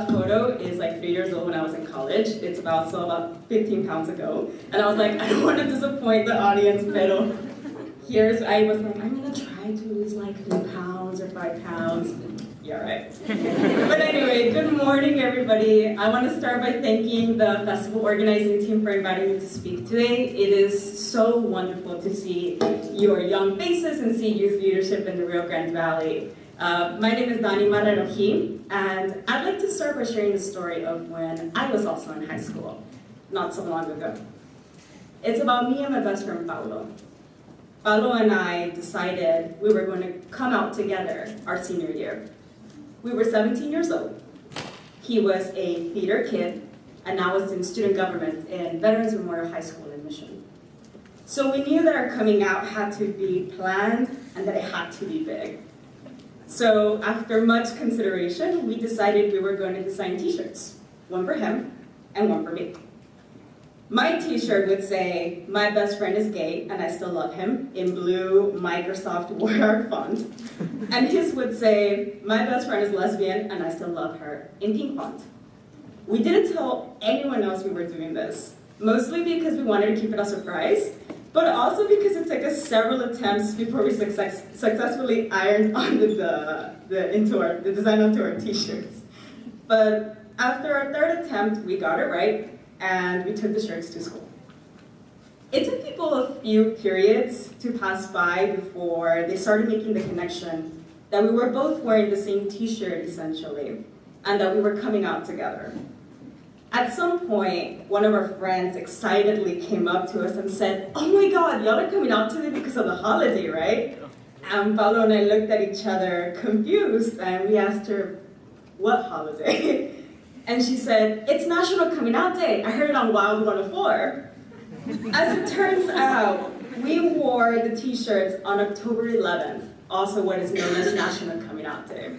photo is like 3 years old when I was in college. It's about 15 pounds ago. And I was like, I don't want to disappoint the audience, but I was like, I'm gonna try to lose like 3 pounds or 5 pounds. Yeah, right. But anyway, good morning, everybody. I want to start by thanking the festival organizing team for inviting me to speak today. It is so wonderful to see your young faces and see youth leadership in the Rio Grande Valley. My name is Dani Marerro Hi, and I'd like to start by sharing the story of when I was also in high school, not so long ago. It's about me and my best friend, Paulo. Paulo and I decided we were going to come out together our senior year. We were 17 years old. He was a theater kid, and I was in student government in Veterans Memorial High School in Mission. So we knew that our coming out had to be planned and that it had to be big. So after much consideration, we decided we were going to design t-shirts, one for him and one for me. My t-shirt would say, "My best friend is gay and I still love him," in blue Microsoft Word font. And his would say, "My best friend is lesbian and I still love her," in pink font. We didn't tell anyone else we were doing this, mostly because we wanted to keep it a surprise, but also because it took us several attempts before we successfully ironed on the design onto our t-shirts. But after our third attempt, we got it right, and we took the shirts to school. It took people a few periods to pass by before they started making the connection that we were both wearing the same t-shirt, essentially, and that we were coming out together. At some point, one of our friends excitedly came up to us and said, "Oh my God, y'all are coming out today because of the holiday, right?" And Paulo and I looked at each other confused, and we asked her, "What holiday?" And she said, "It's National Coming Out Day. I heard it on Wild 104. As it turns out, we wore the t-shirts on October 11th, also what is known as National Coming Out Day.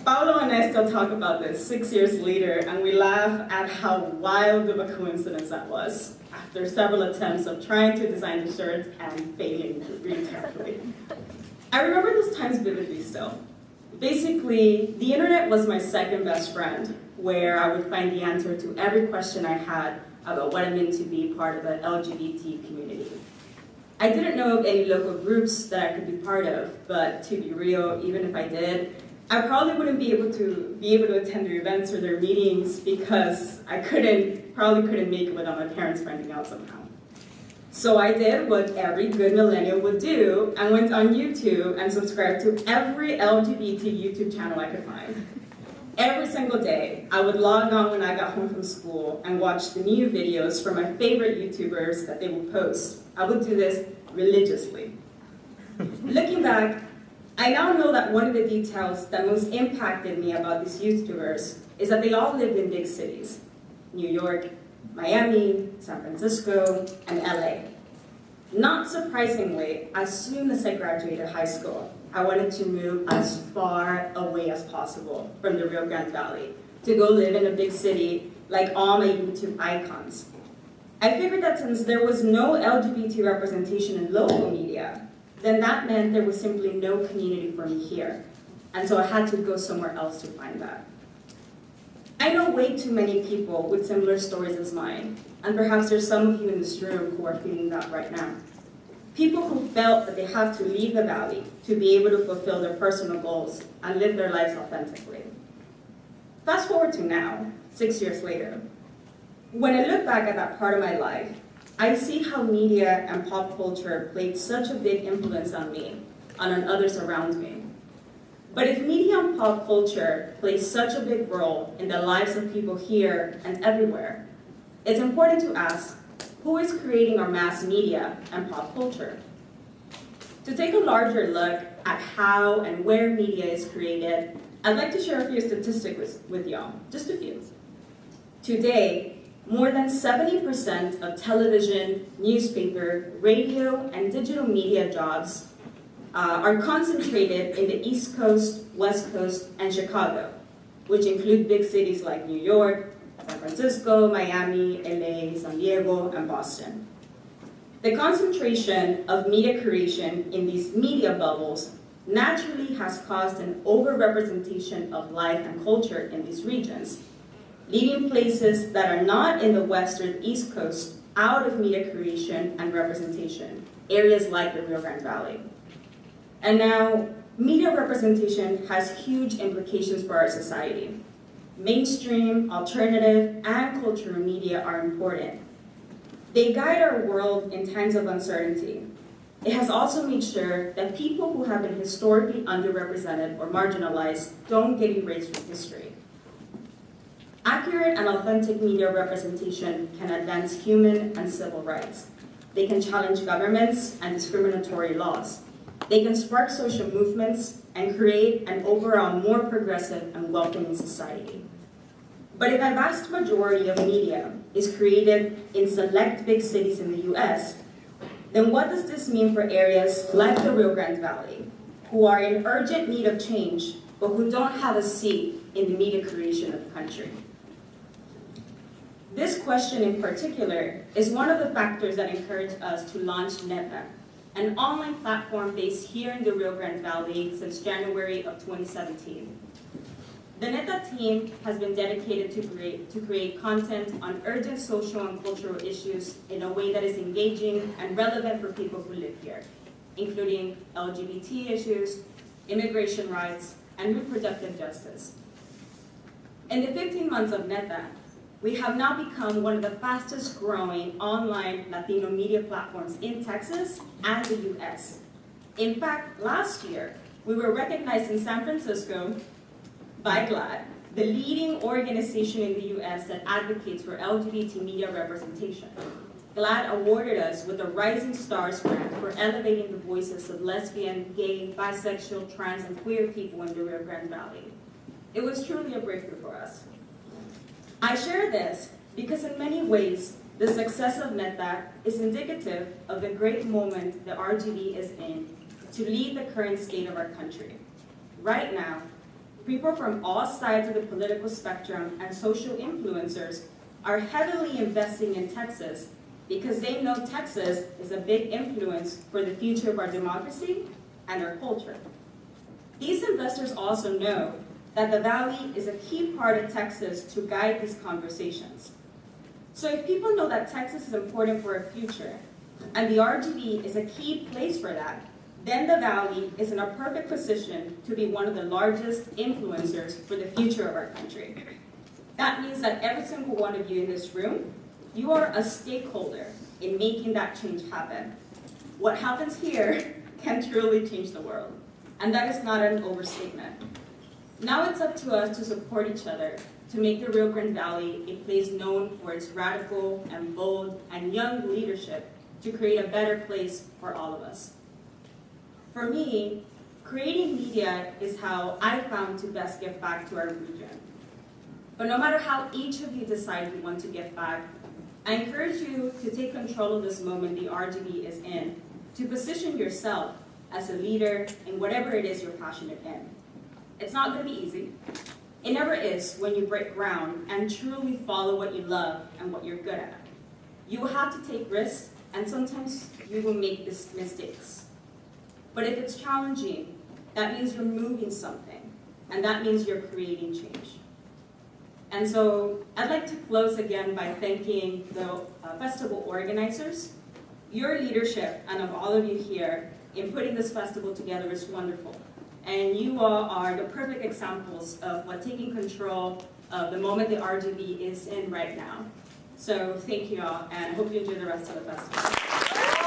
Paulo and I still talk about this 6 years later, and we laugh at how wild of a coincidence that was, after several attempts of trying to design the shirts and failing really terribly. I remember those times vividly still. Basically, the internet was my second best friend, where I would find the answer to every question I had about what it meant to be part of the LGBT community. I didn't know of any local groups that I could be part of, but to be real, even if I did, I probably wouldn't be able to attend their events or their meetings because I probably couldn't make it without my parents finding out somehow. So I did what every good millennial would do and went on YouTube and subscribed to every LGBT YouTube channel I could find. Every single day, I would log on when I got home from school and watch the new videos from my favorite YouTubers that they would post. I would do this religiously. Looking back, I now know that one of the details that most impacted me about these YouTubers is that they all lived in big cities: New York, Miami, San Francisco, and LA. Not surprisingly, as soon as I graduated high school, I wanted to move as far away as possible from the Rio Grande Valley to go live in a big city like all my YouTube icons. I figured that since there was no LGBT representation in local media, then that meant there was simply no community for me here. And so I had to go somewhere else to find that. I know way too many people with similar stories as mine, and perhaps there's some of you in this room who are feeling that right now. People who felt that they have to leave the valley to be able to fulfill their personal goals and live their lives authentically. Fast forward to now, 6 years later. When I look back at that part of my life, I see how media and pop culture played such a big influence on me and on others around me. But if media and pop culture plays such a big role in the lives of people here and everywhere, it's important to ask, who is creating our mass media and pop culture? To take a larger look at how and where media is created, I'd like to share a few statistics with y'all, just a few. Today, more than 70% of television, newspaper, radio, and digital media jobs are concentrated in the East Coast, West Coast, and Chicago, which include big cities like New York, San Francisco, Miami, LA, San Diego, and Boston. The concentration of media creation in these media bubbles naturally has caused an overrepresentation of life and culture in these regions, leaving places that are not in the West or the East Coast out of media creation and representation, areas like the Rio Grande Valley. And now, media representation has huge implications for our society. Mainstream, alternative, and cultural media are important. They guide our world in times of uncertainty. It has also made sure that people who have been historically underrepresented or marginalized don't get erased from history. Accurate and authentic media representation can advance human and civil rights. They can challenge governments and discriminatory laws. They can spark social movements and create an overall more progressive and welcoming society. But if a vast majority of media is created in select big cities in the US, then what does this mean for areas like the Rio Grande Valley, who are in urgent need of change, but who don't have a seat in the media creation of the country? This question in particular is one of the factors that encouraged us to launch Neta, an online platform based here in the Rio Grande Valley since January of 2017. The Neta team has been dedicated to create content on urgent social and cultural issues in a way that is engaging and relevant for people who live here, including LGBT issues, immigration rights, and reproductive justice. In the 15 months of Neta, we have now become one of the fastest growing online Latino media platforms in Texas and the US. In fact, last year, we were recognized in San Francisco by GLAAD, the leading organization in the US that advocates for LGBT media representation. GLAAD awarded us with the Rising Stars grant for elevating the voices of lesbian, gay, bisexual, trans, and queer people in the Rio Grande Valley. It was truly a breakthrough for us. I share this because in many ways, the success of Neta is indicative of the great moment the RGV is in to lead the current state of our country. Right now, people from all sides of the political spectrum and social influencers are heavily investing in Texas because they know Texas is a big influence for the future of our democracy and our culture. These investors also know that the Valley is a key part of Texas to guide these conversations. So if people know that Texas is important for our future, and the RGV is a key place for that, then the Valley is in a perfect position to be one of the largest influencers for the future of our country. That means that every single one of you in this room, you are a stakeholder in making that change happen. What happens here can truly change the world, and that is not an overstatement. Now it's up to us to support each other to make the Rio Grande Valley a place known for its radical and bold and young leadership to create a better place for all of us. For me, creating media is how I found to best give back to our region. But no matter how each of you decide you want to give back, I encourage you to take control of this moment the RGV is in, to position yourself as a leader in whatever it is you're passionate in. It's not going to be easy. It never is when you break ground and truly follow what you love and what you're good at. You will have to take risks, and sometimes you will make mistakes. But if it's challenging, that means you're moving something, and that means you're creating change. And so I'd like to close again by thanking the festival organizers. Your leadership, and of all of you here, in putting this festival together is wonderful. And you all are the perfect examples of what taking control of the moment the RGV is in right now. So thank you all, and I hope you enjoy the rest of the festival.